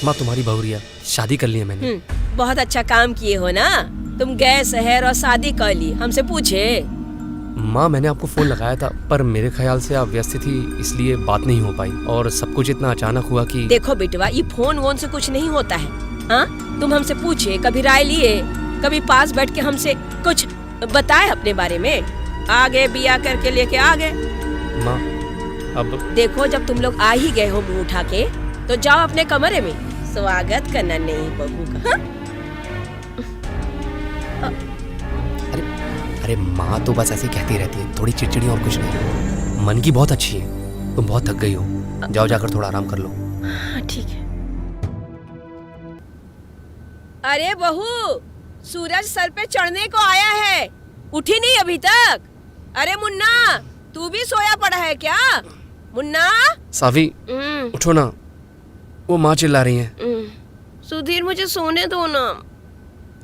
माँ तुम्हारी बहुरिया शादी कर ली है मैंने। बहुत अच्छा काम किए हो ना, तुम गए शहर और शादी कर ली, हमसे पूछे। माँ मैंने आपको फोन लगाया था पर मेरे ख्याल से आप व्यस्त थी इसलिए बात नहीं हो पाई और सब कुछ इतना अचानक हुआ कि। देखो बेटवा, ये फोन वोन से कुछ नहीं होता है। हाँ, तुम हमसे पूछे, कभी राय लिए, कभी पास बैठ के हमसे कुछ बताए अपने बारे में, आगे बिया करके लेके आ गए। माँ अब देखो, जब तुम लोग आ ही गए हो मुंह उठा के, तो जाओ अपने कमरे में, स्वागत करना नहीं बहू का। हाँ? अरे माँ तो बस ऐसे ही कहती रहती है, थोड़ी चिड़चिड़ी और कुछ नहीं। मन की बहुत अच्छी है, तुम बहुत थक गई हो, जाओ जाकर थोड़ा आराम कर लो। ठीक है। अरे बहू, सूरज सर पे चढ़ने को आया है, उठी नहीं अभी तक। अरे मुन्ना, तू भी सोया पड़ा है क्या? मुन्ना सावी उठो ना, वो माँ चिल्ला रही है। सुधीर मुझे सोने दो ना।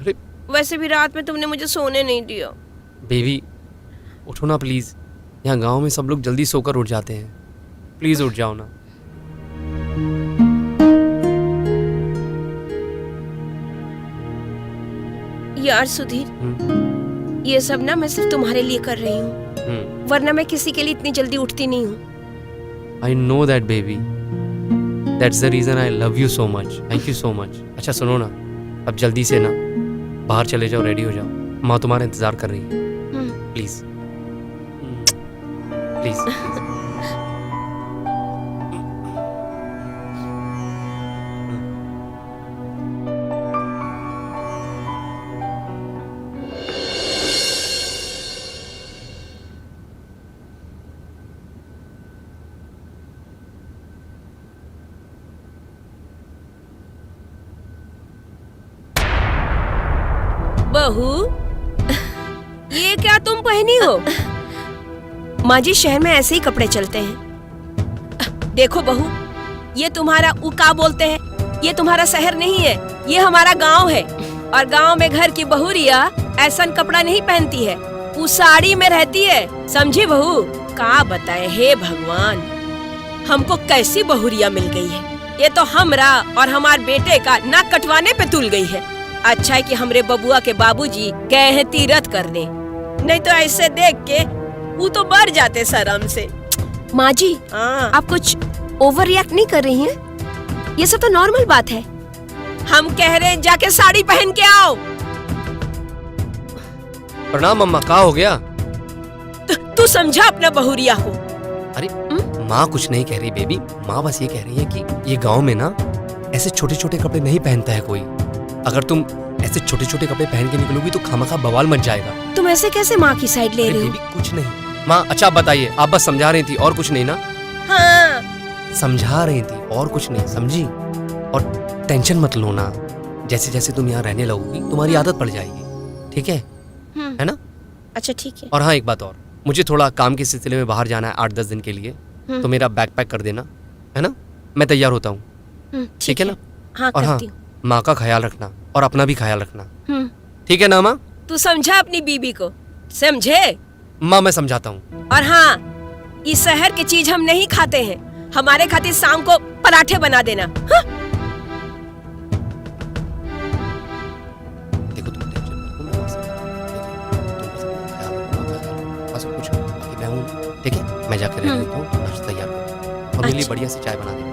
अरे वैसे भी रात में तुमने मुझे सोने नहीं दिया। बेबी उठो ना प्लीज, यहाँ गांव में सब लोग जल्दी सोकर उठ जाते हैं, प्लीज उठ जाओ ना। यार सुधीर, ये सब ना मैं सिर्फ तुम्हारे लिए कर रही हूँ, वरना मैं किसी के लिए इतनी जल्दी उठती नहीं हूँ। I know that baby, that's the reason I love you so much, thank you so much। अच्छा सुनो ना, अब जल्दी से ना बाहर चले जाओ, रेडी हो जाओ, माँ तुम्हारा इंतजार कर रही है, प्लीज प्लीज। बहू, ये क्या तुम पहनी हो? माँ जी, शहर में ऐसे ही कपड़े चलते हैं। देखो बहू, ये तुम्हारा क्या बोलते हैं, ये तुम्हारा शहर नहीं है, ये हमारा गांव है। और गांव में घर की बहुरिया ऐसा कपड़ा नहीं पहनती है, वो साड़ी में रहती है, समझी बहू? क्या बताए, हे भगवान, हमको कैसी बहुरिया मिल गई है। ये तो हमरा और हमारे बेटे का नाक कटवाने पे तुल गई है। अच्छा है कि हमरे बबुआ के बाबूजी गए हैं तीरथ करने, नहीं तो ऐसे देख के वो तो बढ़ जाते शर्म से। माँ जी, आप कुछ ओवर रिएक्ट नहीं कर रही हैं? ये सब तो नॉर्मल बात है। हम कह रहे हैं जाके साड़ी पहन के आओ। प्रणाम मम्मा, क्या हो गया? तू समझा अपना बहुरिया को। अरे माँ कुछ नहीं कह रही बेबी, माँ बस ये कह रही है कि ये गांव में ना ऐसे छोटे छोटे कपड़े नहीं पहनता है कोई। अगर तुम ऐसे छोटे छोटे कपड़े पहन के निकलोगी तो खामखा बवाल मच जाएगा। तुम ऐसे कैसे माँ की साइड ले रहे हो? कुछ नहीं माँ, अच्छा आप बताइए, आप बस समझा रही थी और कुछ नहीं ना? हाँ, समझा रही थी और कुछ नहीं, समझी? और टेंशन मत लो ना, जैसे जैसे तुम यहाँ रहने लगोगी तुम्हारी आदत पड़ जाएगी, ठीक है ना? अच्छा ठीक है। और हाँ एक बात और, मुझे थोड़ा काम के सिलसिले में बाहर जाना है 8-10 दिन के लिए, तो मेरा बैग पैक कर देना, है ना? मैं तैयार होता हूँ, ठीक है ना? हाँ, और हाँ, माँ का ख्याल रखना और अपना भी ख्याल रखना, ठीक है ना माँ? तू समझा अपनी बीबी को, समझे? माँ मैं समझाता हूँ। और हाँ, इस शहर की चीज हम नहीं खाते हैं, हमारे खातिर शाम को पराठे बना देना। हाँ? देखो तुम टेंशन मत लो, मैं बस कुछ बाकी मैं हूँ, ठीक है? मैं जाकर रेडी होता हूँ, नाश्ता तैयार करो और मेरे लिए बढ़िया सी चाय बना देना।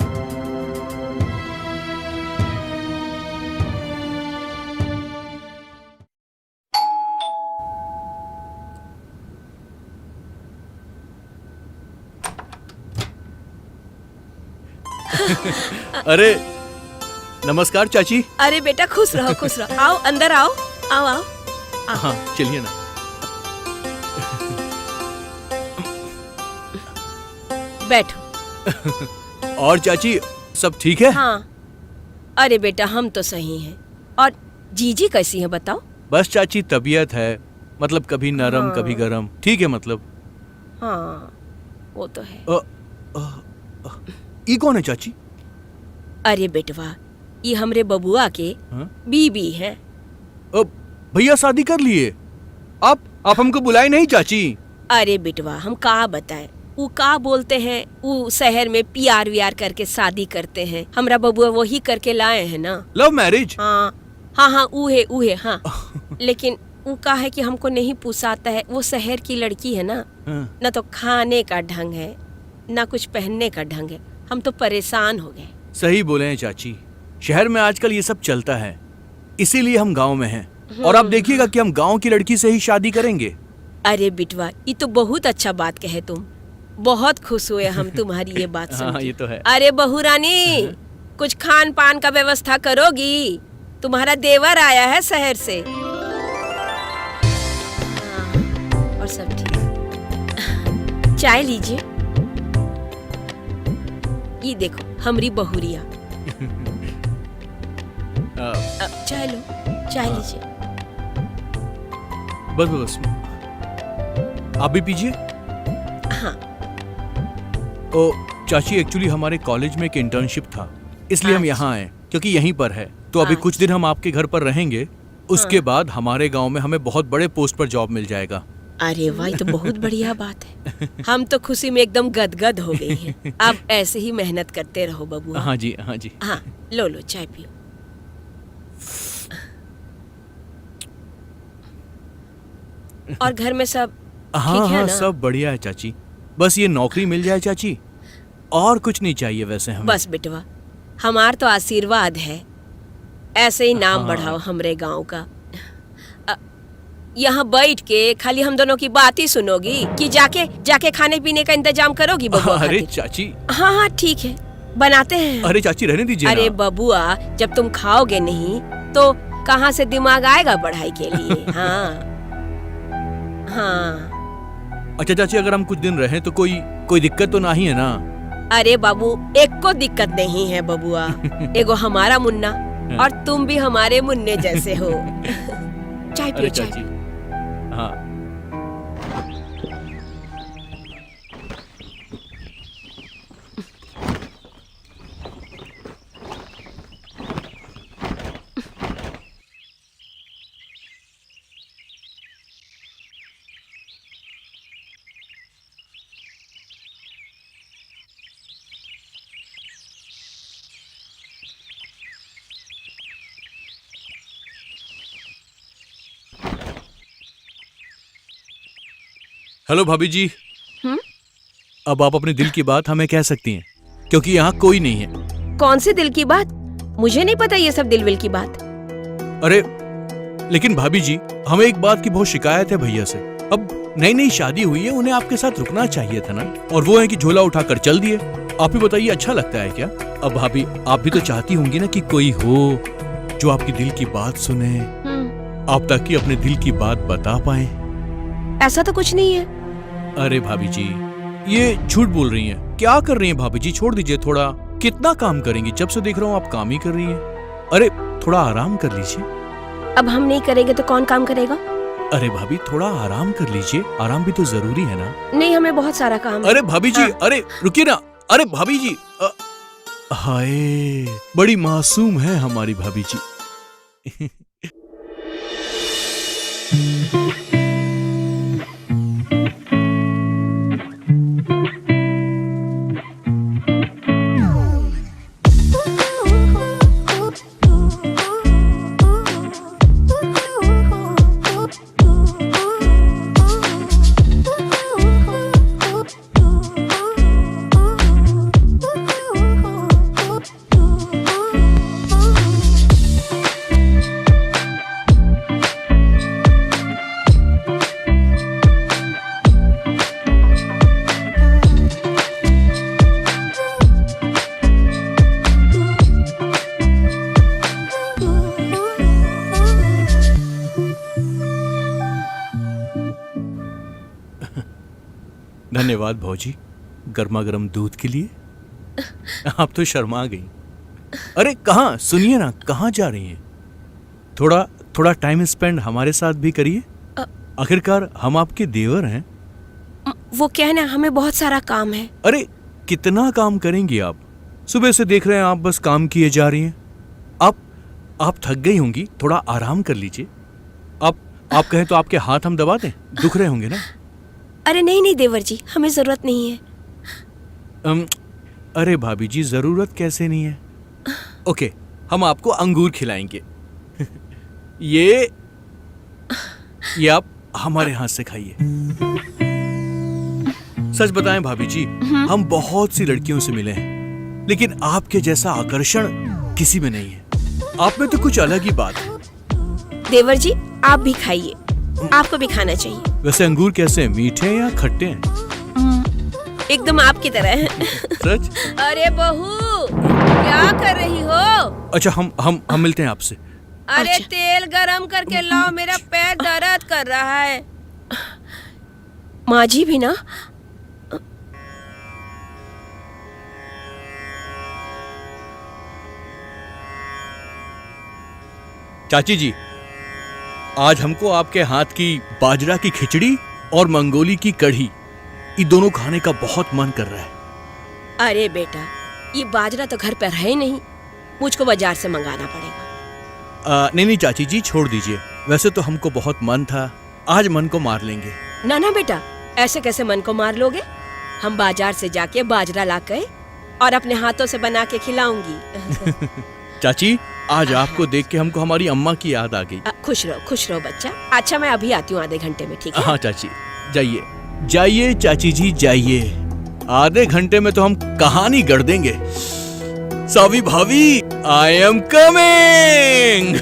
अरे नमस्कार चाची। अरे बेटा खुश रहो खुश रहो, आओ अंदर आओ, आओ आओ। हाँ चलिए ना। बैठो। और चाची सब ठीक है? हाँ, अरे बेटा हम तो सही हैं। और जीजी कैसी है बताओ? बस चाची तबीयत है, मतलब कभी नरम कभी गरम, ठीक है मतलब। हाँ वो तो है। ये कौन है चाची? अरे बेटवा, ये हमरे बबुआ के बीबी है। भैया शादी कर लिए? आप हमको बुलाए नहीं चाची? अरे बेटवा हम कहा बताएं, वो का बोलते हैं, वो शहर में प्यार व्यार करके शादी करते हैं। हमरा बबुआ वही करके लाए हैं ना। Love marriage? हाँ हाँ हाँ, ऊ है हाँ। लेकिन वो का है कि हमको नहीं पोसाता है। वो शहर की लड़की है ना, ना तो खाने का ढंग है ना कुछ पहनने का ढंग है। हम तो परेशान हो गए। सही बोले हैं चाची, शहर में आजकल ये सब चलता है, इसीलिए हम गांव में हैं। और आप देखिएगा कि हम गांव की लड़की से ही शादी करेंगे। अरे बिटवा, ये तो बहुत अच्छा बात कहे तुम। बहुत खुश हुए हम तुम्हारी ये बात सुन हाँ, के। ये तो है। अरे बहू रानी, कुछ खान पान का व्यवस्था करोगी? तुम्हारा देवर आया है शहर से। हाँ, और सब ठीक। चाय लीजिए। ये देखो हमारी बहुरिया। चाय लो, चाय लीजिए। बस बस, आप भी पीजिए। हाँ। ओ चाची, एक्चुअली हमारे कॉलेज में एक इंटर्नशिप था, इसलिए हम यहाँ आए क्योंकि यहीं पर है। तो अभी कुछ दिन हम आपके घर पर रहेंगे, उसके बाद हमारे गांव में हमें बहुत बड़े पोस्ट पर जॉब मिल जाएगा। अरे वाह, तो बहुत बढ़िया बात है। हम तो खुशी में एकदम गदगद हो गई हैं। अब ऐसे ही मेहनत करते रहो बबुआ। हाँ जी, हाँ जी। हाँ, लो लो चाय पियो। और घर में सब हाँ ठीक है हाँ, ना? सब बढ़िया है चाची। बस ये नौकरी मिल जाए चाची, और कुछ नहीं चाहिए वैसे हमें। बस बेटवा, हमार तो आशीर्वाद है। ऐसे ही नाम हाँ। बढ़ाओ हमरे गांव का। यहाँ बैठ के खाली हम दोनों की बात ही सुनोगी कि जाके जाके खाने पीने का इंतजाम करोगी बबुआ अरे खातिर? चाची, हाँ हाँ ठीक है, बनाते हैं। अरे चाची रहने दीजिए अरे ना। बबुआ, जब तुम खाओगे नहीं तो कहाँ से दिमाग आएगा पढ़ाई के लिए? हाँ हाँ। अच्छा चाची, अगर हम कुछ दिन रहें तो कोई दिक्कत तो नहीं है ना? अरे बाबू, एक को दिक्कत नहीं है बबुआ। एगो हमारा मुन्ना और तुम भी हमारे मुन्ने जैसे हो। चाय पियो, अरे चाय चाची, पियो। हाँ। हेलो भाभी जी। अब आप अपने दिल की बात हमें कह सकती हैं, क्योंकि यहाँ कोई नहीं है। कौन सी दिल की बात? मुझे नहीं पता ये सब दिल विल की बात। अरे लेकिन भाभी जी, हमें एक बात की बहुत शिकायत है भैया से। अब नई नई शादी हुई है, उन्हें आपके साथ रुकना चाहिए था ना, और वो है कि झोला उठाकर चल दिए। आप ही बताइए, अच्छा लगता है क्या? अब भाभी, आप भी तो चाहती होंगी ना कि कोई हो जो आपकी दिल की बात सुने, आप ताकि अपने दिल की बात बता पाए। ऐसा तो कुछ नहीं है। अरे भाभी जी, ये झूठ बोल रही हैं। क्या कर रही हैं भाभी जी? छोड़ दीजिए थोड़ा। कितना काम करेंगी? जब से देख रहा हूँ आप काम ही कर रही हैं। अरे थोड़ा आराम कर लीजिए। अब हम नहीं करेंगे तो कौन काम करेगा? अरे भाभी, थोड़ा आराम कर लीजिए, आराम भी तो जरूरी है ना। नहीं, हमें बहुत सारा काम है। अरे भाभी जी, हाँ। अरे रुकिए ना। अरे भाभी जी, हाय, बड़ी मासूम है हमारी भाभी जी। धन्यवाद भौजी, गर्मा गर्म दूध के लिए। आप तो शर्मा गई। अरे कहाँ, सुनिए ना, कहाँ जा रही हैं? थोड़ा थोड़ा टाइम स्पेंड हमारे साथ भी करिए। आखिरकार हम आपके देवर हैं। वो क्या है ना, हमें बहुत सारा काम है। अरे कितना काम करेंगी आप? सुबह से देख रहे हैं आप बस काम किए जा रही हैं। आप थक गई होंगी, थोड़ा आराम कर लीजिए। आप कहें तो आपके हाथ हम दबा दें? दुख रहे होंगे ना? अरे नहीं नहीं देवर जी, हमें जरूरत नहीं है। अरे भाभी जी, जरूरत कैसे नहीं है। ओके, हम आपको अंगूर खिलाएंगे। ये आप हमारे हाथ से खाइए। सच बताएं भाभी जी, हम बहुत सी लड़कियों से मिले हैं, लेकिन आपके जैसा आकर्षण किसी में नहीं है। आप में तो कुछ अलग ही बात है। देवर जी, आप भी खाइए, आपको भी खाना चाहिए। वैसे अंगूर कैसे हैं, मीठे हैं या खट्टे हैं? एकदम आपकी तरह है। सच? अरे बहू, क्या कर रही हो? अच्छा, हम मिलते हैं आपसे। अरे अच्छा। तेल गरम करके लाओ, मेरा पैर दर्द कर रहा है। माँ जी भी ना। चाची जी, आज हमको आपके हाथ की बाजरा की खिचड़ी और मंगोली की कढ़ी, ये दोनों खाने का बहुत मन कर रहा है। अरे बेटा, ये बाजरा तो घर पर है ही नहीं, मुझको बाजार से मंगाना पड़ेगा। नहीं चाची जी, छोड़ दीजिए। वैसे तो हमको बहुत मन था, आज मन को मार लेंगे। ना ना बेटा, ऐसे कैसे मन को मार लोगे? हम बाजार से जाके बाजरा लाकर और अपने हाथों से बना के खिलाऊंगी। चाची, आज आपको देख के हमको हमारी अम्मा की याद आ गई। खुश रहो बच्चा। अच्छा, मैं अभी आती हूँ आधे घंटे में, ठीक है? हाँ चाची, जाइए जाइए चाची जी, जाइए। आधे घंटे में तो हम कहानी गढ़ देंगे। सावी भाभी, आई एम कमिंग।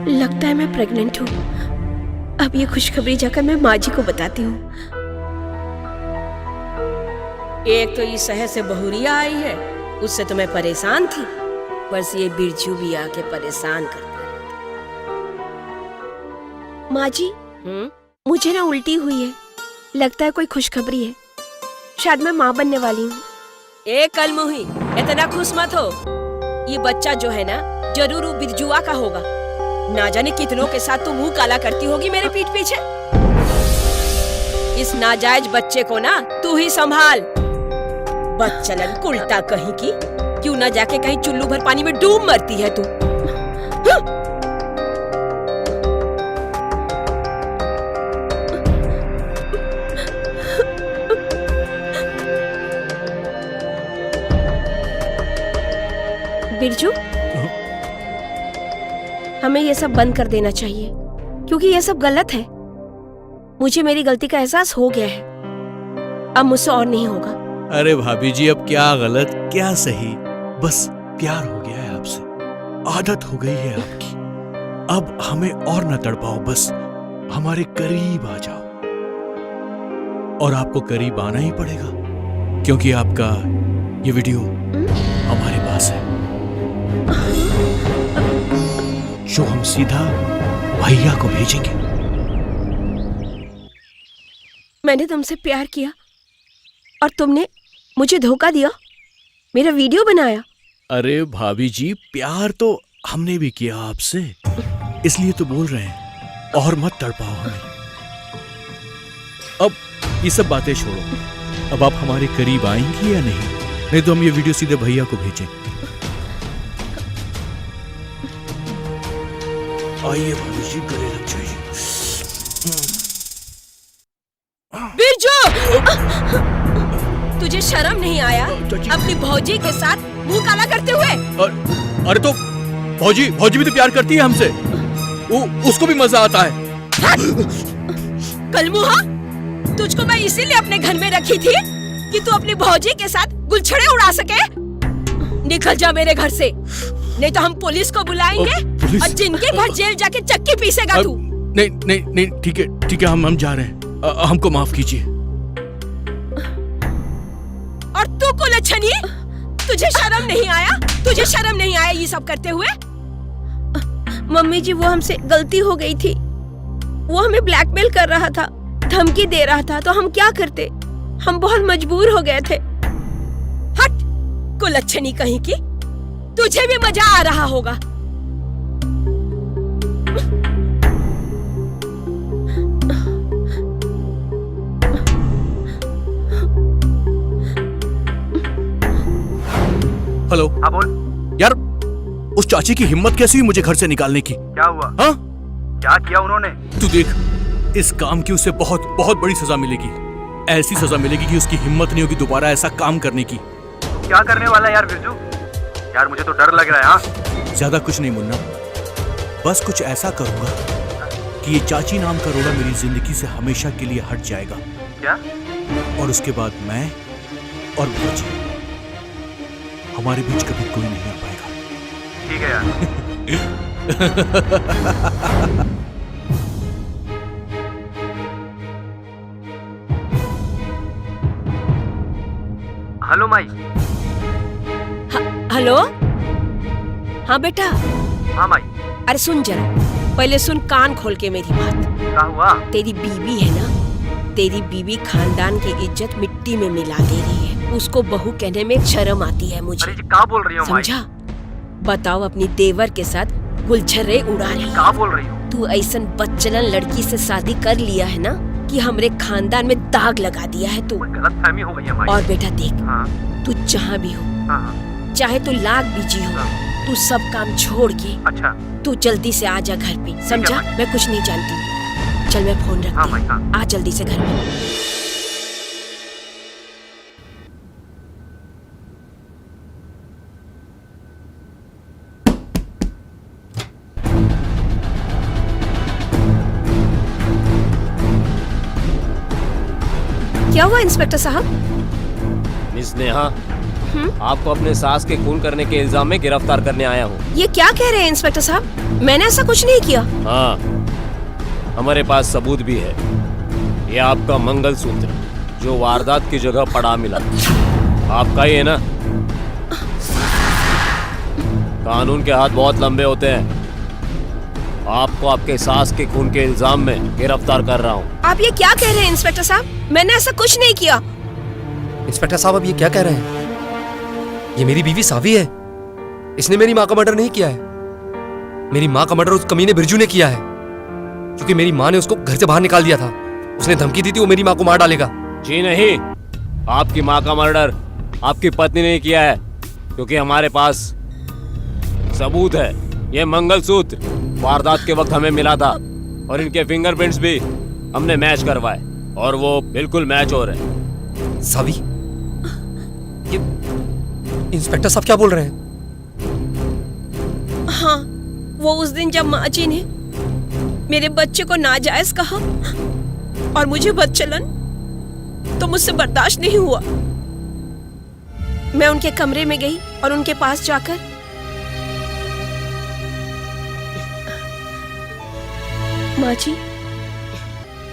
लगता है मैं प्रेग्नेंट हूँ। अब ये खुशखबरी जाकर मैं माँ जी को बताती हूँ। एक तो इस शहर से बहुरिया आई है, उससे तो मैं परेशान थी, बस ये बिरजू भी आके परेशान करता रहता। माँ जी, मुझे ना उल्टी हुई है, लगता है कोई खुशखबरी है। शायद मैं माँ बनने वाली हूँ। ए कलमुही, इतना खुश मत हो। ये बच्चा जो है ना, जरूर वो बिरजुआ का होगा। ना जाने कितनों के साथ तू मुंह काला करती होगी मेरे पीठ पीछे। इस नाजायज बच्चे को ना तू ही संभाल। बच्चलन उल्टा कहीं की, क्यों ना जाके कहीं चुल्लू भर पानी में डूब मरती है तू। बिरजू, हमें ये सब बंद कर देना चाहिए, क्योंकि ये सब गलत है। मुझे मेरी गलती का एहसास हो गया है, अब मुझसे और नहीं होगा। अरे भाभी जी, अब क्या गलत क्या सही, बस प्यार हो गया है आपसे, आदत हो गई है आपकी। अब हमें और न तड़पाओ, बस हमारे करीब आ जाओ। और आपको करीब आना ही पड़ेगा, क्योंकि आपका ये वीडियो हमारे पास है। जो हम सीधा भैया को भेजेंगे। मैंने तुमसे प्यार किया और तुमने मुझे धोखा दिया, मेरा वीडियो बनाया। अरे भाभी जी, प्यार तो हमने भी किया आपसे, इसलिए तो बोल रहे हैं, और मत तड़पाओ हमें। अब ये सब बातें छोड़ो, अब आप हमारे करीब आएंगी या नहीं? नहीं तो हम ये वीडियो सीधे भैया को भेजेंगे। आइए भाभी जी, गले लग जाइए। बिरजू, तुझे शर्म नहीं आया अपनी भौजी के साथ मुंह काला करते हुए? अरे तो भौजी भी तो प्यार करती है हमसे, उसको भी मजा आता है। कलमुहा, तुझको मैं इसीलिए अपने घर में रखी थी कि तू अपनी भौजी के साथ गुलछड़े उड़ा सके। निकल जा मेरे घर से, नहीं तो हम पुलिस को बुलाएंगे पुलिस? और जिनके घर जेल जाके चक्की पीसेगा तू। नहीं, ठीक है, हम जा रहे हैं, हमको माफ कीजिए। और तू कुलच्छनी, तुझे शर्म नहीं आया? तुझे शर्म नहीं आया ये सब करते हुए? मम्मी जी, वो हमसे गलती हो गई थी। वो हमें ब्लैकमेल कर रहा था, धमकी दे रहा था, तो हम क्या करते? हम बहुत मजबूर हो गए थे। हट कुलच्छनी कहीं की, तुझे भी मजा आ रहा होगा। हेलो। हाँ बोल। यार, उस चाची की हिम्मत कैसी हुई मुझे घर से निकालने की? क्या हुआ? हाँ? क्या किया उन्होंने? तू देख, इस काम की उसे बहुत बहुत बड़ी सजा मिलेगी। ऐसी सजा मिलेगी कि उसकी हिम्मत नहीं होगी दोबारा ऐसा काम करने की। तू क्या करने वाला है यार बिरजू? यार मुझे तो डर लग रहा है। हाँ? ज्यादा कुछ नहीं मुन्ना, बस कुछ ऐसा करूंगा कि ये चाची नाम का रोड़ा मेरी जिंदगी से हमेशा के लिए हट जाएगा। क्या? और उसके बाद मैं और भौजी, हमारे बीच कभी कोई नहीं आ पाएगा। ठीक है यार। हेलो माई। हेलो। हाँ बेटा। हाँ माई। अरे सुन जरा, पहले सुन कान खोल के मेरी बात। क्या हुआ? तेरी बीवी है ना, तेरी बीवी खानदान की इज्जत मिट्टी में मिला दे रही है। उसको बहू कहने में शर्म आती है मुझे। अरे जी क्या बोल रही हो माई? समझा? बताओ, अपनी देवर के सात गुलछर्रे उड़ा रही क्या बोल रही हो? तू ऐसन बच्चलन लड़की से शादी कर लिया है ना कि हमरे खानदान में दाग लगा दिया है तू। कोई गलतफहमी हो गई है माई। और बेटा देख, हाँ तू जहाँ भी हो, हाँ। चाहे तू लाख बिजी हो, तू सब काम छोड़ के अच्छा। तू जल्दी से आ जा घर पे। समझा? मैं कुछ नहीं जानती। चल मैं फोन हाँ माई, रखती हूँ, हाँ। आ जल्दी से घर पे। क्या हुआ इंस्पेक्टर साहब? मिस नेहा, आपको अपने सास के खून करने के इल्जाम में गिरफ्तार करने आया हूँ। ये क्या कह रहे हैं इंस्पेक्टर साहब? मैंने ऐसा कुछ नहीं किया। हाँ, हमारे पास सबूत भी है। ये आपका मंगलसूत्र जो वारदात की जगह पड़ा मिला, आपका ही है ना? कानून के हाथ बहुत लंबे होते हैं। आपको आपके सास के खून के इल्जाम में गिरफ्तार कर रहा हूँ। आप ये क्या कह रहे हैं इंस्पेक्टर साहब? मैंने ऐसा कुछ नहीं किया। इंस्पेक्टर साहब, अब ये क्या कह रहे हैं? ये मेरी बीवी सावी है, इसने मेरी माँ का मर्डर नहीं किया है। मेरी माँ का मर्डर उस कमीने बिरजू ने किया है, क्योंकि मेरी माँ ने उसको घर से बाहर निकाल दिया था। उसने धमकी दी थी वो मेरी माँ को मार डालेगा। जी नहीं, आपकी माँ का मर्डर आपकी पत्नी ने किया है, क्योंकि हमारे पास सबूत है। ये मंगलसूत्र वारदात के वक्त हमें मिला था और इनके फिंगरप्रिंट्स भी हमने मैच करवाए और वो बिल्कुल मैच हो रहे हैं। सावी, ये इंस्पेक्टर साहब क्या बोल रहे हैं? हाँ, वो उस दिन जब माँ जी ने मेरे बच्चे को नाजायज कहा और मुझे बदचलन, तो मुझसे बर्दाश्त नहीं हुआ। मैं उनके कमरे में गई और उनके पास जाकर माँ जी,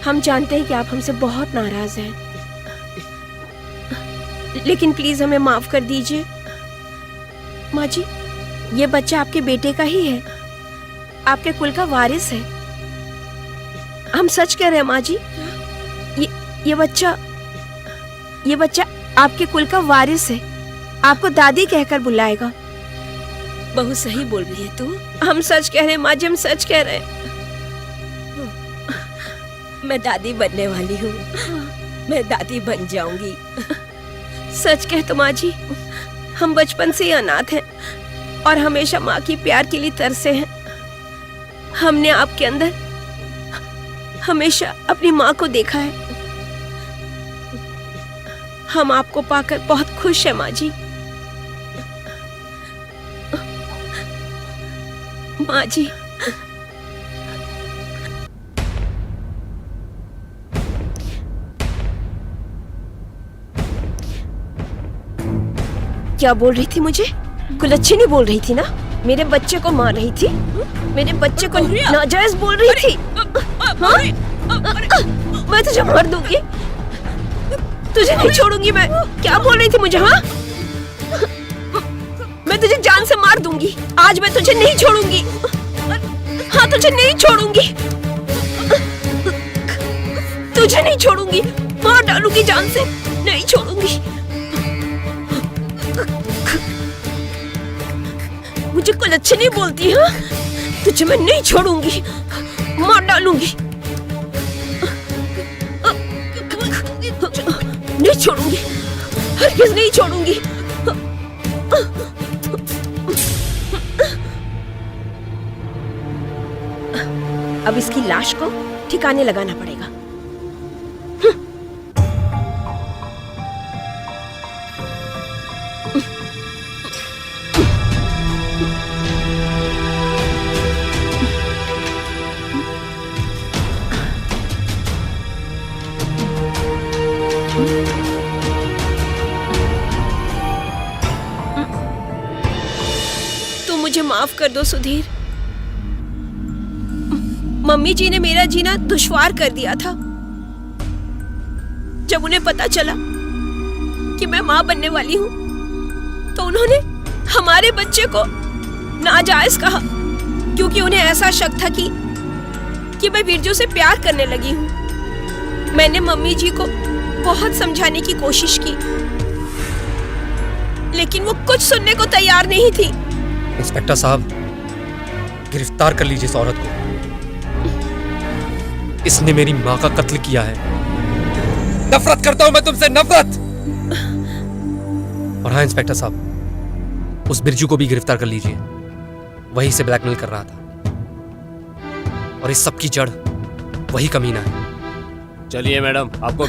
हम जानते हैं कि आप हमसे बहुत नाराज हैं, लेकिन प्लीज हमें माफ कर दीजिए। माँ जी, ये बच्चा आपके बेटे का ही है। आपके कुल का वारिस है। हम सच कह रहे हैं माँ जी। ये बच्चा आपके कुल का वारिस है। आपको दादी कहकर बुलाएगा। बहू सही बोल रही है तू। हम सच कह रहे हैं माँ जी, हम सच कह रहे हैं। मैं दादी बनने वाली हूँ। मैं दादी बन जाऊंगी। सच कह तो माँ जी, हम बचपन से ही अनाथ हैं और हमेशा माँ की प्यार के लिए तरसे हैं। हमने आपके अंदर हमेशा अपनी माँ को देखा है। हम आपको पाकर बहुत खुश हैं माँ जी। माँ जी, क्या बोल रही थी मुझे? कुलच्छी नहीं बोल रही थी ना? मेरे बच्चे को मार रही थी। मेरे बच्चे को नाजायज बोल रही थी। हाँ? मैं तुझे मार दूंगी। तुझे नहीं छोड़ूंगी मैं। क्या बोल रही थी मुझे? हाँ, मैं तुझे जान से मार दूंगी। आज मैं तुझे नहीं छोड़ूंगी। हाँ, तुझे नहीं छोड़ूंगी। तुझे नहीं छोड़ूंगी। मार डालूंगी जान से। नहीं छोड़ूंगी। मुझे कुलच्छी नहीं बोलती। हाँ, तुझे मैं नहीं छोड़ूंगी। मार डालूंगी। नहीं छोड़ूंगी। हरगिज़ नहीं छोड़ूंगी। अब इसकी लाश को ठिकाने लगाना पड़ेगा। तुम मुझे माफ कर दो सुधीर। मम्मी जी ने मेरा जीना दुश्वार कर दिया था। जब उन्हें पता चला कि मैं मां बनने वाली हूं, तो उन्होंने हमारे बच्चे को नाजायज कहा, क्योंकि उन्हें ऐसा शक था कि मैं बिरजू से प्यार करने लगी हूं। मैंने मम्मी जी को बहुत समझाने की कोशिश की, लेकिन वो कुछ सुनने को तैयार नहीं थी। इंस्पेक्टर साहब, गिरफ्तार कर लीजिए इस औरत को। इसने मेरी माँ का कत्ल किया है। नफरत करता हूं मैं तुमसे, नफरत। और हाँ इंस्पेक्टर साहब, उस बिरजू को भी गिरफ्तार कर लीजिए। वही से ब्लैकमेल कर रहा था और इस सब की जड़ वही कमीना है। चलिए मैडम, आपको